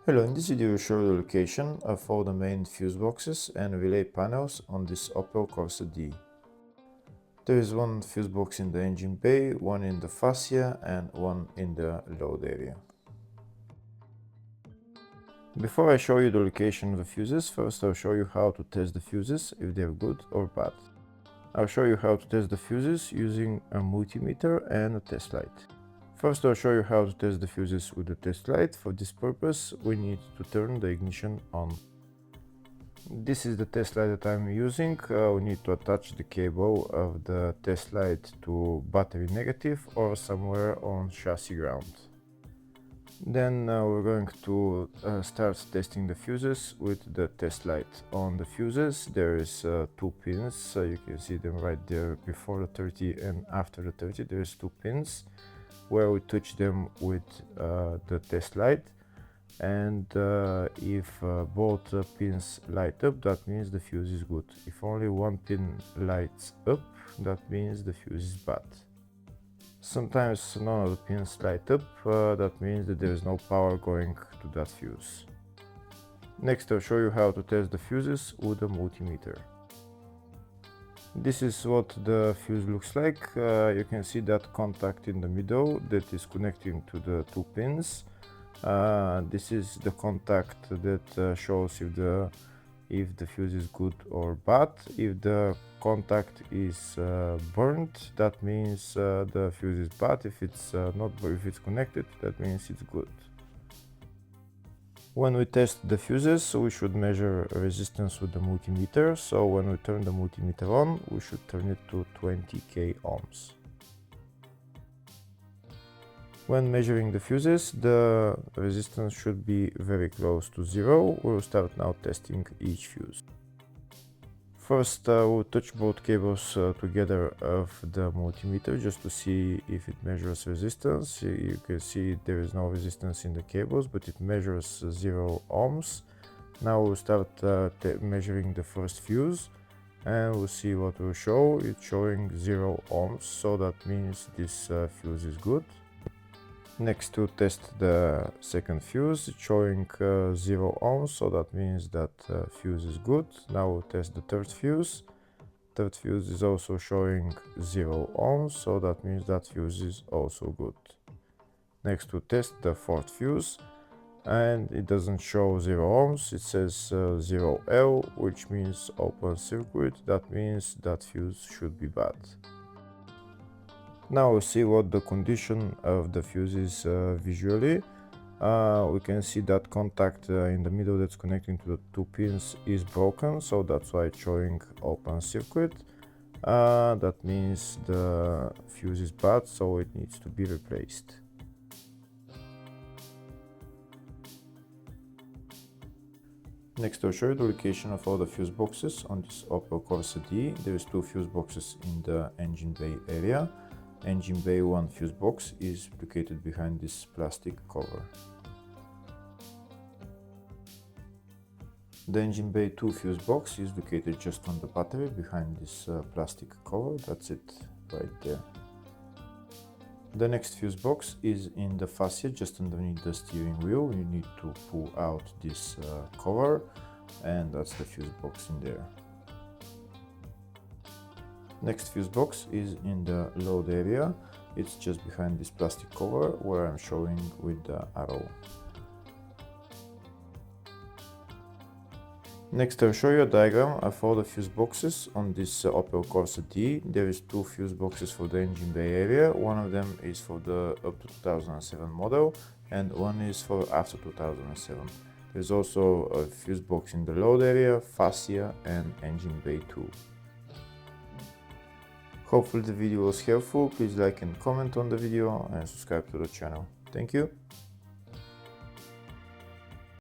Hello, in this video I will show you the location of all the main fuse boxes and relay panels on this Opel Corsa D. There is one fuse box in the engine bay, one in the fascia and one in the load area. Before I show you the location of the fuses, first I'll show you how to test the fuses, if they're good or bad. I'll show you how to test the fuses using a multimeter and a test light. First I'll show you how to test the fuses with the test light. For this purpose we need to turn the ignition on. This is the test light that I'm using. We need to attach the cable of the test light to battery negative or somewhere on chassis ground. Then we're going to start testing the fuses with the test light. On the fuses there is two pins, you can see them right there before the 30 and after the 30 there is two pins where we touch them with the test light, and if both pins light up, that means the fuse is good. If only one pin lights up, that means the fuse is bad. Sometimes none of the pins light up, that means that there is no power going to that fuse. Next I'll show you how to test the fuses with a multimeter. This is what the fuse looks like. You can see that contact in the middle that is connecting to the two pins. This is the contact that shows if the fuse is good or bad. If the contact is burnt, that means the fuse is bad. If it's if it's connected, that means it's good. When we test the fuses, we should measure resistance with the multimeter. So when we turn the multimeter on, we should turn it to 20k ohms. When measuring the fuses, the resistance should be very close to zero. We'll start now testing each fuse. First, we'll touch both cables together of the multimeter just to see if it measures resistance. You can see there is no resistance in the cables, but it measures 0 ohms. Now we'll start measuring the first fuse, and we'll see what will show. It's showing 0 ohms, so that means this fuse is good. Next, to test the second fuse, it's showing 0 ohms, so that means that fuse is good. Now we'll test the third fuse. Third fuse is also showing 0 ohms, so that means that fuse is also good. Next, we'll test the fourth fuse, and it doesn't show 0 ohms, it says 0L, which means open circuit. That means that fuse should be bad. Now we'll see what the condition of the fuse is visually. We can see that contact in the middle that's connecting to the two pins is broken, so that's why it's showing open circuit. That means the fuse is bad, so it needs to be replaced. Next I'll show you the location of all the fuse boxes on this Opel Corsa D. There is two fuse boxes in the engine bay area. Engine bay 1 fuse box is located behind this plastic cover. The engine bay 2 fuse box is located just on the battery behind this plastic cover. That's it right there. The next fuse box is in the fascia just underneath the steering wheel. You need to pull out this cover, and that's the fuse box in there. Next fuse box is in the load area. It's just behind this plastic cover where I'm showing with the arrow. Next I'll show you a diagram of all the fuse boxes on this Opel Corsa D. There is two fuse boxes for the engine bay area. One of them is for the up to 2007 model and one is for after 2007. There's also a fuse box in the load area, fascia and engine bay 2. Hopefully the video was helpful. Please like and comment on the video and subscribe to the channel. Thank you.